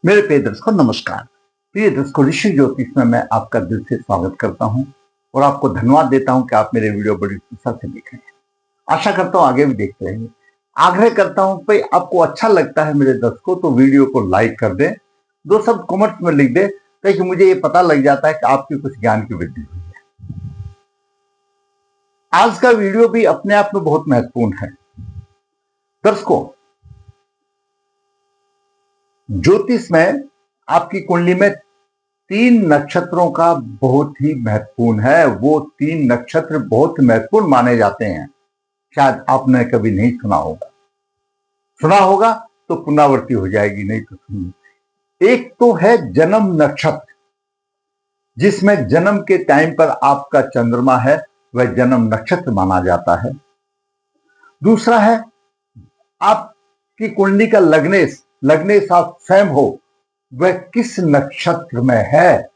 मेरे प्रिय दर्शकों नमस्कार। प्रिय दर्शकों, ऋषि ज्योतिष में मैं आपका दिल से स्वागत करता हूं और आपको धन्यवाद देता हूं कि आप मेरे वीडियो बड़ी उत्साह से देख रहे हैं। आशा करता हूं आगे भी देखते रहेंगे। आग्रह करता हूं भाई, आपको अच्छा लगता है मेरे दर्शकों तो वीडियो को लाइक कर दें, दो शब्द कमेंट में लिख दें, ताकि मुझे ये पता लग जाता है कि आपकी कुछ ज्ञान की वृद्धि हुई है। आज का वीडियो भी अपने आप में बहुत महत्वपूर्ण है। दर्शकों, ज्योतिष में आपकी कुंडली में 3 नक्षत्रों का बहुत ही महत्वपूर्ण है। वो 3 नक्षत्र बहुत महत्वपूर्ण माने जाते हैं। शायद आपने कभी नहीं सुना होगा, सुना होगा तो पुनरावृत्ति हो जाएगी, नहीं तो सुनिए। एक तो है जन्म नक्षत्र, जिसमें जन्म के टाइम पर आपका चंद्रमा है, वह जन्म नक्षत्र माना जाता है। दूसरा है आपकी कुंडली का लग्नेश, लग्नेश आप स्वयं हो, वह किस नक्षत्र में है।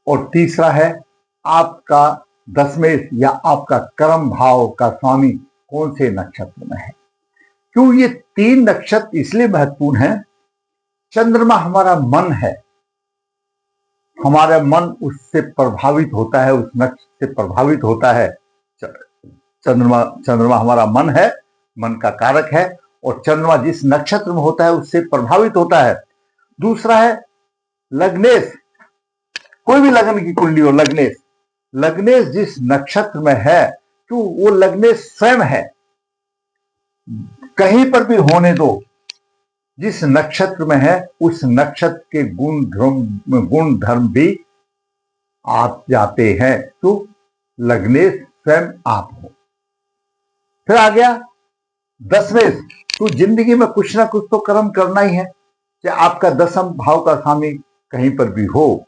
और तीसरा है आपका दशमेश या आपका कर्म भाव का स्वामी कौन से नक्षत्र में है। क्यों ये 3 नक्षत्र इसलिए महत्वपूर्ण है? चंद्रमा हमारा मन है, हमारा मन उससे प्रभावित होता है, उस नक्षत्र से प्रभावित होता है। चंद्रमा हमारा मन है, मन का कारक है, और चंद्रमा जिस नक्षत्र में होता है उससे प्रभावित होता है। दूसरा है लग्नेश, कोई भी लगन की कुंडली हो, लग्नेश, लग्नेश जिस नक्षत्र में है, तो वो लग्नेश स्वयं है, कहीं पर भी होने दो, जिस नक्षत्र में है उस नक्षत्र के गुण धर्म भी आप जाते हैं, तो लग्नेश स्वयं आप हो। फिर आ गया दशमेश, तो जिंदगी में कुछ ना कुछ तो कर्म करना ही है, चाहे आपका दशम भाव का स्वामी कहीं पर भी हो,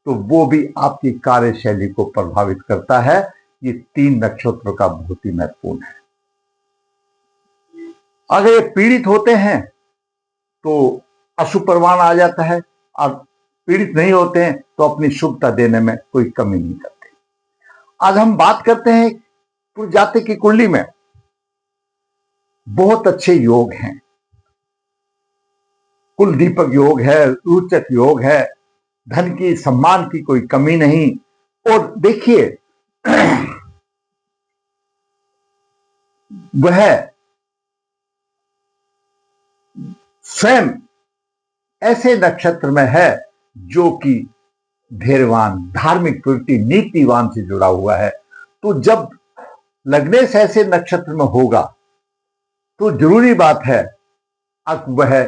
तो वो भी आपकी कार्यशैली को प्रभावित करता है। ये 3 नक्षत्रों का बहुत ही महत्वपूर्ण है। अगर ये पीड़ित होते हैं तो अशुभ प्रभाव आ जाता है, और पीड़ित नहीं होते हैं तो अपनी शुभता देने में कोई कमी नहीं करते। आज हम बात करते हैं कुल जाति की कुंडली में बहुत अच्छे योग हैं। कुल दीपक योग है, रोचक योग है, धन की सम्मान की कोई कमी नहीं। और देखिए वह स्वयं ऐसे नक्षत्र में है जो कि धैर्यवान, धार्मिक प्रवृत्ति, नीतिवान से जुड़ा हुआ है। तो जब लग्नेश ऐसे नक्षत्र में होगा तो जरूरी बात है अब वह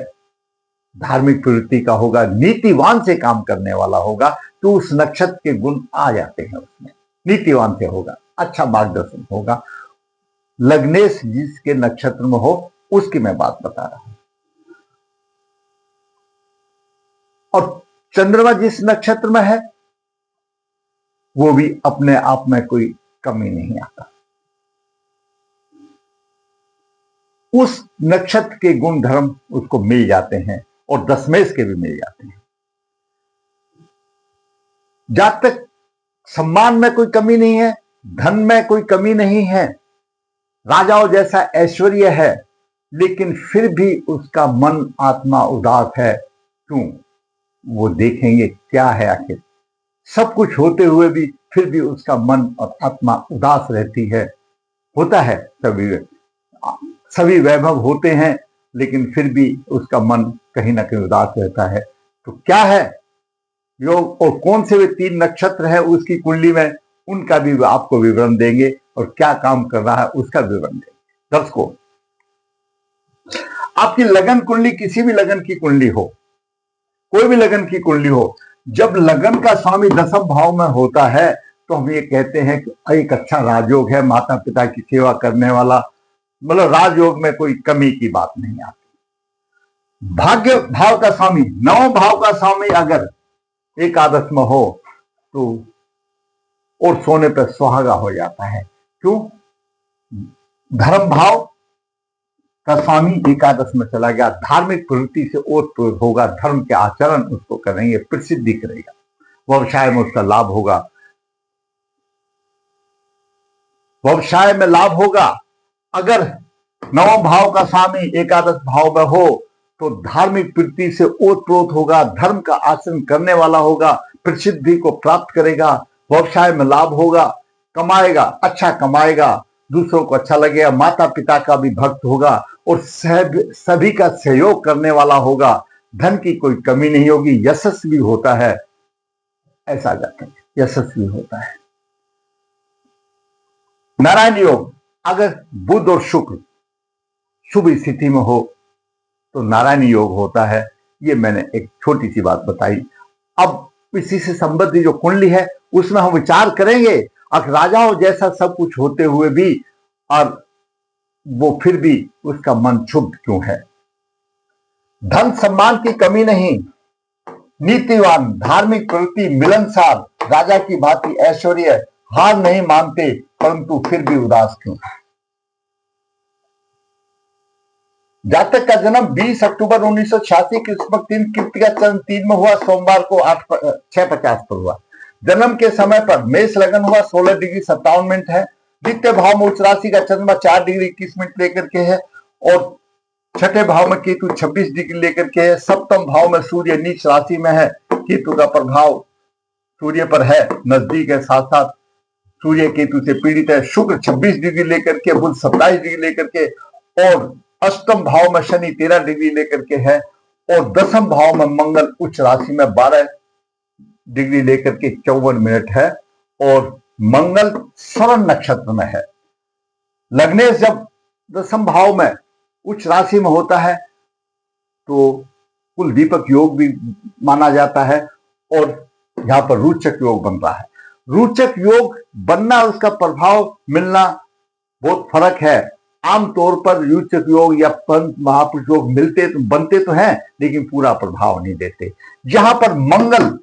धार्मिक प्रवृत्ति का होगा, नीतिवान से काम करने वाला होगा, तो उस नक्षत्र के गुण आ जाते हैं उसमें। नीतिवान से होगा, अच्छा मार्गदर्शन होगा। लग्नेश जिसके नक्षत्र में हो उसकी मैं बात बता रहा हूं। और चंद्रमा जिस नक्षत्र में है वो भी अपने आप में कोई कमी नहीं आता। उस नक्षत्र के गुण धर्म उसको मिल जाते हैं, और दशमेश के भी मिल जाते हैं। जब तक सम्मान में कोई कमी नहीं है, धन में कोई कमी नहीं है, राजाओं जैसा ऐश्वर्य है, लेकिन फिर भी उसका मन आत्मा उदास है। क्यों? वो देखेंगे क्या है, आखिर सब कुछ होते हुए भी फिर भी उसका मन और आत्मा उदास रहती है। होता है, सभी वैभव होते हैं, लेकिन फिर भी उसका मन कहीं ना कहीं उदास रहता है। तो क्या है योग, और कौन से वे 3 नक्षत्र है उसकी कुंडली में, उनका भी आपको विवरण देंगे, और क्या काम कर रहा है उसका विवरण देंगे। दर्शकों, आपकी लगन कुंडली, किसी भी लगन की कुंडली हो, कोई भी लगन की कुंडली हो, जब लगन का स्वामी दशम भाव में होता है तो हम ये कहते हैं कि एक अच्छा राजयोग है, माता पिता की सेवा करने वाला, मतलब राजयोग में कोई कमी की बात नहीं आती। भाग्य भाव का स्वामी, 9 भाव का स्वामी अगर एकादश में हो तो और सोने पर सुहागा हो जाता है। क्यों? धर्म भाव का स्वामी एकादश में चला गया, धार्मिक प्रवृत्ति से ओतप्रोत होगा, धर्म के आचरण उसको करेंगे, प्रसिद्धि करेगा, व्यवसाय में उसका लाभ होगा, व्यवसाय में लाभ होगा। अगर 9 भाव का स्वामी एकादश भाव में हो तो धार्मिक वृत्ति से ओतप्रोत होगा, धर्म का आचरण करने वाला होगा, प्रसिद्धि को प्राप्त करेगा, व्यवसाय में लाभ होगा, कमाएगा, अच्छा कमाएगा, दूसरों को अच्छा लगेगा, माता पिता का भी भक्त होगा और सभी का सहयोग करने वाला होगा, धन की कोई कमी नहीं होगी, यशस्वी होता है। ऐसा जातक यशस्वी होता है। नारायण योग, अगर बुध और शुक्र शुभ स्थिति में हो तो नारायण योग होता है। ये मैंने एक छोटी सी बात बताई। अब इसी से संबंधित जो कुंडली है उसमें हम विचार करेंगे। अगर राजाओं जैसा सब कुछ होते हुए भी और वो फिर भी उसका मन क्षुब्ध क्यों है? धन सम्मान की कमी नहीं, नीतिवान, धार्मिक प्रवृत्ति, मिलनसार, राजा की भांति ऐश्वर्य, हार नहीं मानते परंतु फिर भी उदास क्यों? जातक का जन्म 20 अक्टूबर 1986 कृष्णपक्ष 3 कृतिका चरण 3 में हुआ, सोमवार को 6:50 पर हुआ। जन्म के समय पर मेष लगन हुआ, 16 डिग्री 57 मिनट है। द्वितीय भाव में उच्च राशि का चंद्रमा 4 डिग्री 21 मिनट लेकर के है और छठे भाव में केतु 26 डिग्री लेकर के है। सप्तम भाव में सूर्य नीच राशि में है। केतु का प्रभाव सूर्य पर है, नजदीक है, साथ साथ सूर्य केतु से पीड़ित है। शुक्र 26 डिग्री लेकर के, बुध 27 डिग्री लेकर के और अष्टम भाव में शनि 13 डिग्री लेकर के है और दसम भाव में मंगल उच्च राशि में 12 डिग्री लेकर के 54 मिनट है और मंगल श्रवण नक्षत्र में है। लग्नेश जब दसम भाव में उच्च राशि में होता है तो कुल दीपक योग भी माना जाता है और यहाँ पर रोचक योग बन रहा है। रोचक योग बनना, उसका प्रभाव मिलना बहुत फर्क है। आमतौर पर रोचक योग या पंत महापुरुष योग बनते तो हैं लेकिन पूरा प्रभाव नहीं देते। यहां पर मंगल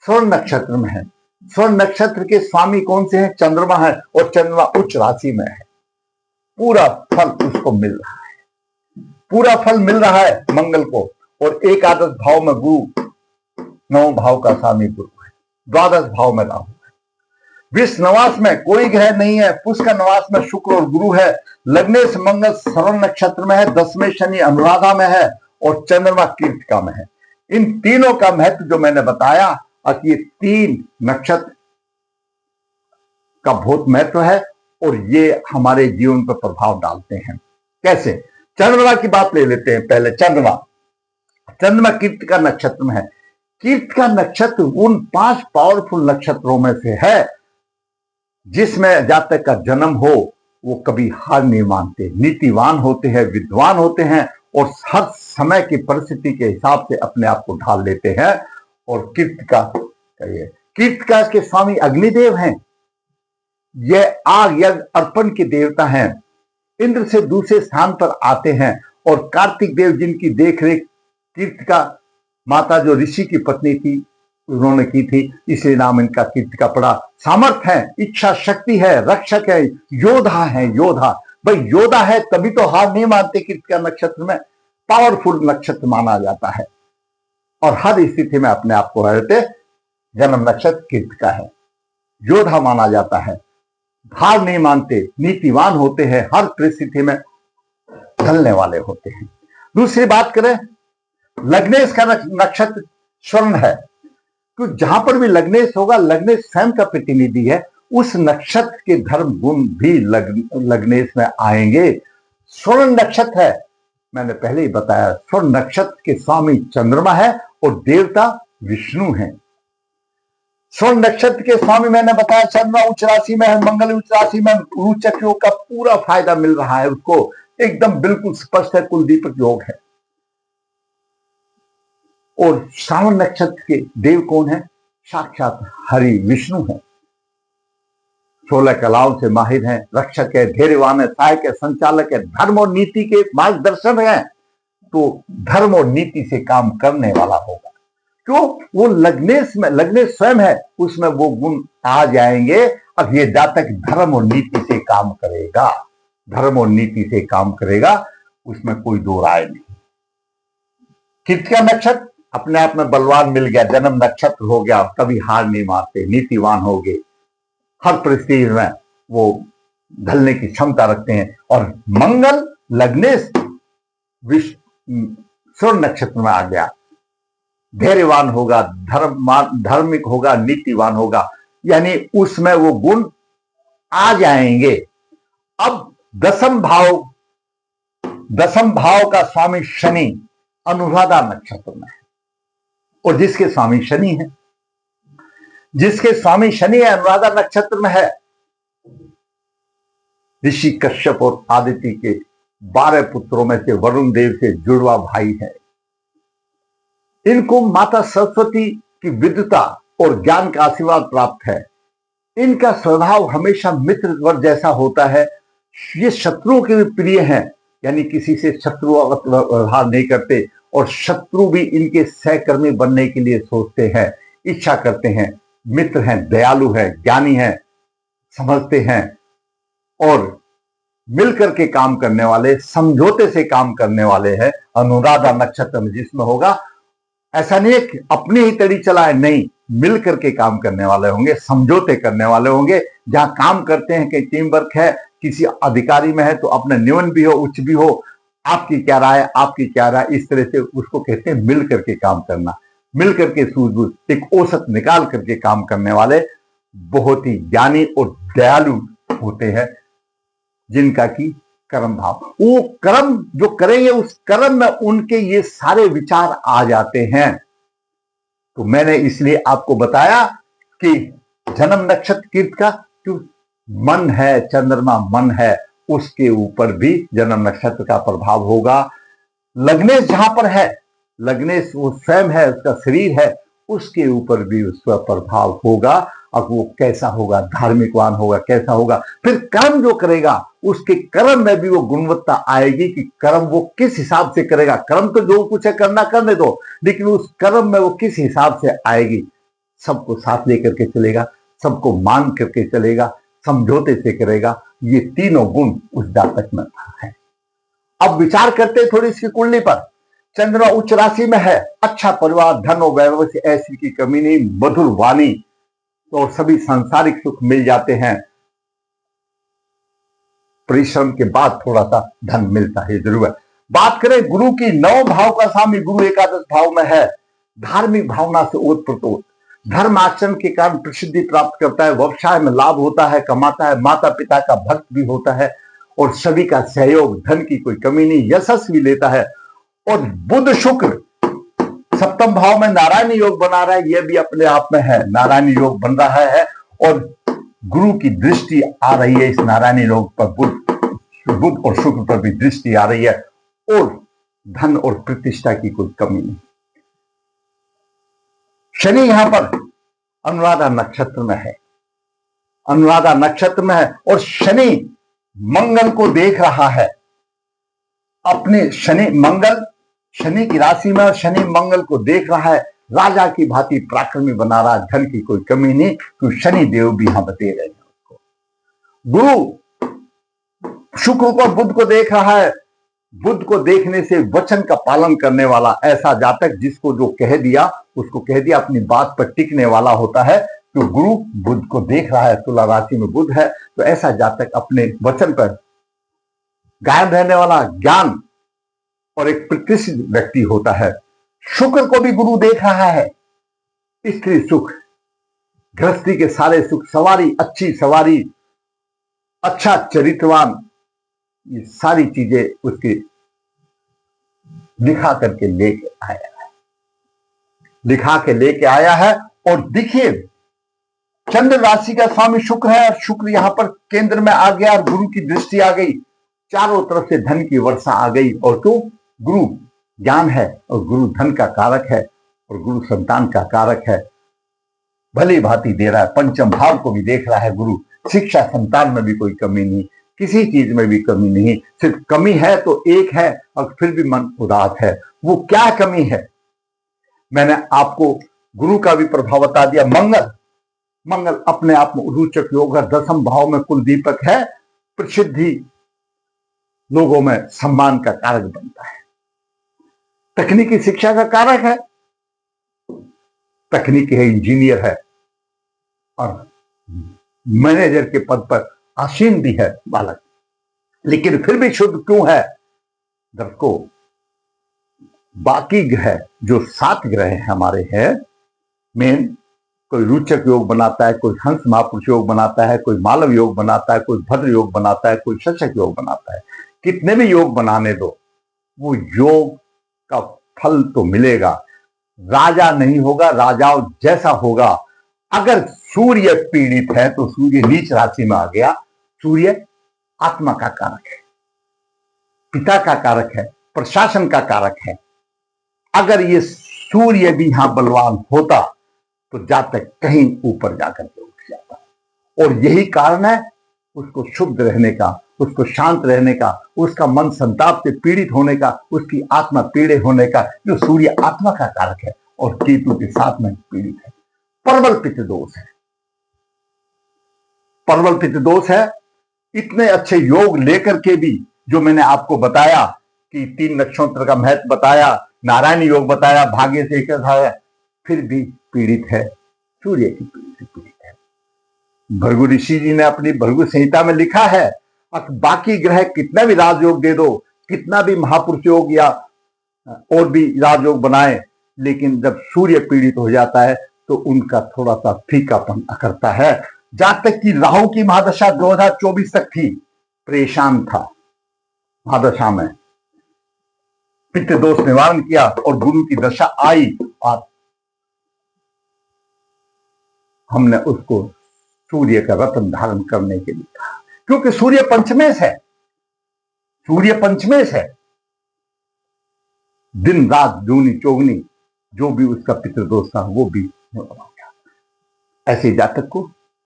स्वर्ण नक्षत्र में है। स्वर्ण नक्षत्र के स्वामी कौन से हैं? चंद्रमा है और चंद्रमा उच्च राशि में है। पूरा फल उसको मिल रहा है, पूरा फल मिल रहा है मंगल को। और एकादश भाव में गुरु, 9 भाव का स्वामी गुरु है, द्वादश भाव में राहु है। विष नवास में कोई ग्रह नहीं है, पुष्कर नवास में शुक्र और गुरु है। लग्नेश मंगल श्रवण नक्षत्र में है, 10वें शनि अनुराधा में है और चंद्रमा कृतिका में है। इन तीनों का महत्व जो मैंने बताया कि ये 3 नक्षत्र का बहुत महत्व है और ये हमारे जीवन पर प्रभाव डालते हैं। कैसे? चंद्रमा की बात ले लेते हैं पहले। चंद्रमा कृतिका नक्षत्र में है। कृतिका नक्षत्र उन 5 पावरफुल नक्षत्रों में से है जिसमें जातक का जन्म हो वो कभी हार नहीं मानते, नीतिवान होते हैं, विद्वान होते हैं और हर समय की परिस्थिति के हिसाब से अपने आप को ढाल लेते हैं। और कृतिका के स्वामी अग्निदेव हैं। यह आग यज्ञ अर्पण के देवता हैं। इंद्र से दूसरे स्थान पर आते हैं और कार्तिक देव जिनकी देखरेख कृतिका माता जो ऋषि की पत्नी थी उन्होंने की थी, इसलिए नाम इनका कृतिका पड़ा। सामर्थ्य है, इच्छा शक्ति है, रक्षक है, योद्धा है। योद्धा भाई योद्धा है तभी तो हार नहीं मानते। कृतिका नक्षत्र में पावरफुल नक्षत्र माना जाता है और हर स्थिति में अपने आप को रहते जन्म नक्षत्र कृतिका है, योद्धा माना जाता है, हार नहीं मानते, नीतिवान होते हैं, हर परिस्थिति में ढलने वाले होते हैं। दूसरी बात करें, लग्नेश का नक्षत्र स्वर्ण है। तो जहां पर भी लग्नेश होगा, लग्नेश स्वयं का प्रतिनिधि है, उस नक्षत्र के धर्म गुण भी लग्नेश में आएंगे। स्वर्ण नक्षत्र है, मैंने पहले ही बताया, स्वर्ण नक्षत्र के स्वामी चंद्रमा है और देवता विष्णु है। स्वर्ण नक्षत्र के स्वामी मैंने बताया चंद्रमा उच्च राशि में है, मंगल उच्च राशि में, रोचक योग का पूरा फायदा मिल रहा है उसको, एकदम बिल्कुल स्पष्ट है, कुल दीपक योग है। और श्रावण नक्षत्र के देव कौन है? साक्षात हरि विष्णु है। 16 कलाओं से माहिर हैं, रक्षक है, धैर्यवान है, सहायक है, संचालक है, धर्म और नीति के मार्गदर्शन है। तो धर्म और नीति से काम करने वाला होगा। क्यों? वो लग्नेश में, लग्नेश स्वयं है, उसमें वो गुण आ जाएंगे। अब ये जातक धर्म और नीति से काम करेगा, धर्म और नीति से काम करेगा, उसमें कोई दो राय नहीं। कृतिका नक्षत्र अपने आप में बलवान मिल गया, जन्म नक्षत्र हो गया, कभी हार नहीं मारते, नीतिवान हो गए, हर परिस्थिति में वो ढलने की क्षमता रखते हैं। और मंगल लग्नेश स्वर्ण नक्षत्र में आ गया, धैर्यवान होगा, धार्मिक होगा, नीतिवान होगा, यानी उसमें वो गुण आ जाएंगे। अब दसम भाव का स्वामी शनि अनुराधा नक्षत्र में है, और जिसके स्वामी शनि है, अनुराधा नक्षत्र में है, ऋषि कश्यप और आदित्य के 12 पुत्रों में से वरुण देव से जुड़वा भाई है। इनको माता सरस्वती की विद्वता और ज्ञान का आशीर्वाद प्राप्त है। इनका स्वभाव हमेशा मित्र वर्ग जैसा होता है। ये शत्रुओं के भी प्रिय हैं, यानी किसी से शत्रु व्यवहार नहीं करते, और शत्रु भी इनके सहकर्मी बनने के लिए सोचते हैं, इच्छा करते हैं। मित्र हैं, दयालु हैं, ज्ञानी हैं, समझते हैं, और मिलकर के काम करने वाले, समझौते से काम करने वाले हैं। अनुराधा नक्षत्र में जिसमें होगा, ऐसा नहीं है कि अपनी ही तड़ी चलाए, नहीं, मिलकर के काम करने वाले होंगे, समझौते करने वाले होंगे। जहां काम करते हैं कि टीम वर्क है, किसी अधिकारी में है तो अपने निम्न भी हो, उच्च भी हो, आपकी क्या राय, आपकी क्या राय, इस तरह से उसको कहते हैं मिल करके काम करना। मिल करके सूझबूझ एक औसत निकाल करके काम करने वाले बहुत ही ज्ञानी और दयालु होते हैं, जिनका की कर्म भाव, वो कर्म जो करेंगे उस कर्म में उनके ये सारे विचार आ जाते हैं। तो मैंने इसलिए आपको बताया कि जन्म नक्षत्र कीर्त का जो मन है, चंद्रमा मन है, उसके ऊपर भी जन्म नक्षत्र का प्रभाव होगा। लग्नेश जहां पर है, लग्नेश वो स्वयं है, उसका शरीर है, उसके ऊपर भी उसका प्रभाव होगा। अब वो कैसा होगा, धार्मिकवान होगा, कैसा होगा, फिर कर्म जो करेगा उसके कर्म में भी वो गुणवत्ता आएगी कि कर्म वो किस हिसाब से करेगा। कर्म तो जो कुछ है करना करने दो, लेकिन उस कर्म में वो किस हिसाब से आएगी। सबको साथ लेकर के चलेगा, सबको मान करके चलेगा, समझौते से करेगा। ये तीनों गुण उस जातक में है। अब विचार करते थोड़ी इसकी कुंडली पर। चंद्रमा उच्च राशि में है, अच्छा परिवार, धन और वैभव से ऐसी की कमी नहीं, मधुर वाणी और सभी सांसारिक सुख मिल जाते हैं। परिश्रम के बाद थोड़ा सा धन मिलता है, जरूर है। बात करें गुरु की, 9 भाव का स्वामी गुरु एकादश भाव में है। धार्मिक भावना से ओतप्रोत, धर्म आचरण के कारण प्रसिद्धि प्राप्त करता है, व्यवसाय में लाभ होता है, कमाता है, माता पिता का भक्त भी होता है, और सभी का सहयोग, धन की कोई कमी नहीं, यशस्वी भी लेता है। और बुध शुक्र सप्तम भाव में नारायण योग बना रहा है, यह भी अपने आप में है, नारायण योग बन रहा है, और गुरु की दृष्टि आ रही है इस नारायण योग पर, बुध और शुक्र पर भी दृष्टि आ रही है, और धन और प्रतिष्ठा की कोई कमी नहीं। शनि यहां पर अनुराधा नक्षत्र में है, अनुराधा नक्षत्र में है, और शनि मंगल को देख रहा है। अपने शनि की राशि में, और शनि मंगल को देख रहा है, राजा की भांति पराक्रमी बना रहा है, धन की कोई कमी नहीं, क्योंकि शनि देव भी यहां बते रहे हैं उसको। गुरु शुक्र को, बुध को देख रहा है। बुध को देखने से वचन का पालन करने वाला ऐसा जातक, जिसको जो कह दिया उसको कह दिया, अपनी बात पर टिकने वाला होता है। तो गुरु बुध को देख रहा है, तुला राशि में बुध है, तो ऐसा जातक अपने वचन पर कायम रहने वाला, ज्ञान और एक प्रतिष्ठित व्यक्ति होता है। शुक्र को भी गुरु देख रहा है, स्त्री सुख, गृहस्थी के सारे सुख, सवारी, अच्छी सवारी, अच्छा चरित्रवान, ये सारी चीजें उसके दिखा करके लेके आया है, दिखा के लेके आया है। और देखिए, चंद्र राशि का स्वामी शुक्र है, और शुक्र यहां पर केंद्र में आ गया, और गुरु की दृष्टि आ गई, चारों तरफ से धन की वर्षा आ गई। और क्यों? गुरु ज्ञान है, और गुरु धन का कारक है, और गुरु संतान का कारक है, भली भांति दे रहा है। पंचम भाव को भी देख रहा है गुरु। शिक्षा, संतान में भी कोई कमी नहीं, किसी चीज में भी कमी नहीं, सिर्फ कमी है तो एक है, और फिर भी मन उदास है। वो क्या कमी है? मैंने आपको गुरु का भी प्रभाव बता दिया। मंगल अपने आप में रोचक योग है, 10वें भाव में कुल दीपक है, प्रसिद्धि, लोगों में सम्मान का कारक बनता है, तकनीकी शिक्षा का कारक है, तकनीकी है, इंजीनियर है, और मैनेजर के पद पर आसीन भी है बालक। लेकिन फिर भी शुद्ध क्यों है? दर्शकों, बाकी ग्रह जो 7 ग्रह हमारे हैं मेन, कोई रुचक योग बनाता है, कोई हंस महापुरुष योग बनाता है, कोई मालव योग बनाता है, कोई भद्र योग बनाता है, कोई शशक योग बनाता है। कितने भी योग बनाने दो, वो योग का फल तो मिलेगा, राजा नहीं होगा, राजाओं जैसा होगा। अगर सूर्य पीड़ित है तो सूर्य नीच राशि में आ गया। सूर्य आत्मा का कारक है, पिता का कारक है, प्रशासन का कारक है। अगर ये सूर्य भी यहां बलवान होता तो जातक कहीं ऊपर जाकर के उठ जाता। और यही कारण है उसको शुद्ध रहने का, उसको शांत रहने का, उसका मन संताप से पीड़ित होने का, उसकी आत्मा पीड़े होने का। जो सूर्य आत्मा का कारक है और केतु के साथ में पीड़ित है। प्रबल पित्त दोष है, प्रबल पित्त दोष है। इतने अच्छे योग लेकर के भी जो मैंने आपको बताया कि 3 नक्षत्र का महत्व बताया, नारायण योग बताया, भाग्य से बताया, फिर भी पीड़ित है, सूर्य की पीड़ित है। भृगु ऋषि जी ने अपनी भृगु संहिता में लिखा है, बाकी ग्रह कितना भी राजयोग दे दो, कितना भी महापुरुष योग या और भी राजयोग बनाए, लेकिन जब सूर्य पीड़ित हो जाता है तो उनका थोड़ा सा फीकापन करता है। जहां तक कि राहु की महादशा 2024 तक थी, परेशान था महादशा में, पित्त दोष निवारण किया और गुरु की दशा आई और हमने उसको सूर्य का रत्न धारण करने के लिए कहा, क्योंकि सूर्य पंचमेश है, सूर्य पंचमेश है। दिन रात दूनी चौगनी जो भी उसका पितृदोष था वो भी निवारण हो गया। ऐसे जातक को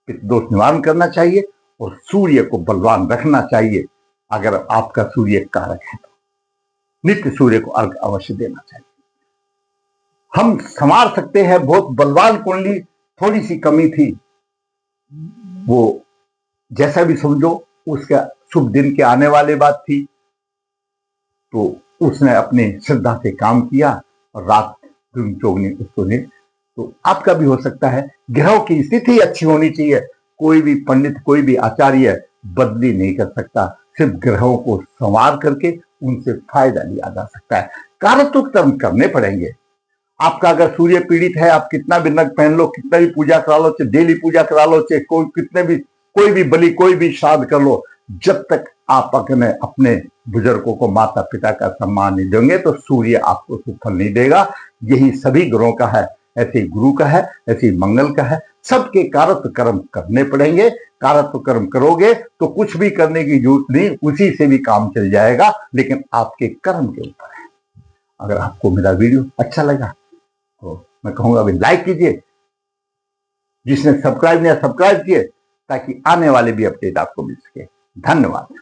पितृदोष निवारण करना चाहिए और सूर्य को बलवान रखना चाहिए। अगर आपका सूर्य कारक है तो नित्य सूर्य को अर्घ अवश्य देना चाहिए। हम संवार सकते हैं। बहुत बलवान कुंडली, थोड़ी सी कमी थी, वो जैसा भी समझो, उसका शुभ दिन के आने वाली बात थी, तो उसने अपने श्रद्धा से काम किया और रात दिन चौगनी उसको ने। तो आपका भी हो सकता है। ग्रहों की स्थिति अच्छी होनी चाहिए। कोई भी पंडित, कोई भी आचार्य बदली नहीं कर सकता। सिर्फ ग्रहों को संवार करके उनसे फायदा लिया जा सकता है। कारतुक कर्म करने पड़ेंगे। आपका अगर सूर्य पीड़ित है, आप कितना भी नग पहन लो, कितना भी पूजा करा लो, चाहे डेली पूजा करा लो, चाहे कोई भी बलि, कोई भी श्राद्ध कर लो, जब तक आप अपने बुजुर्गों को, माता पिता का सम्मान नहीं देंगे तो सूर्य आपको सुफल नहीं देगा। यही सभी ग्रहों का है, ऐसे ही गुरु का है, ऐसे ही मंगल का है। सबके कारत्व कर्म करने पड़ेंगे। कारत्व कर्म करोगे तो कुछ भी करने की जरूरत नहीं, उसी से भी काम चल जाएगा, लेकिन आपके कर्म के ऊपर है। अगर आपको मेरा वीडियो अच्छा लगा तो मैं कहूंगा अभी लाइक कीजिए, जिसने सब्सक्राइब नहीं सब्सक्राइब किए, ताकि आने वाले भी अपडेट आपको मिल सके। धन्यवाद।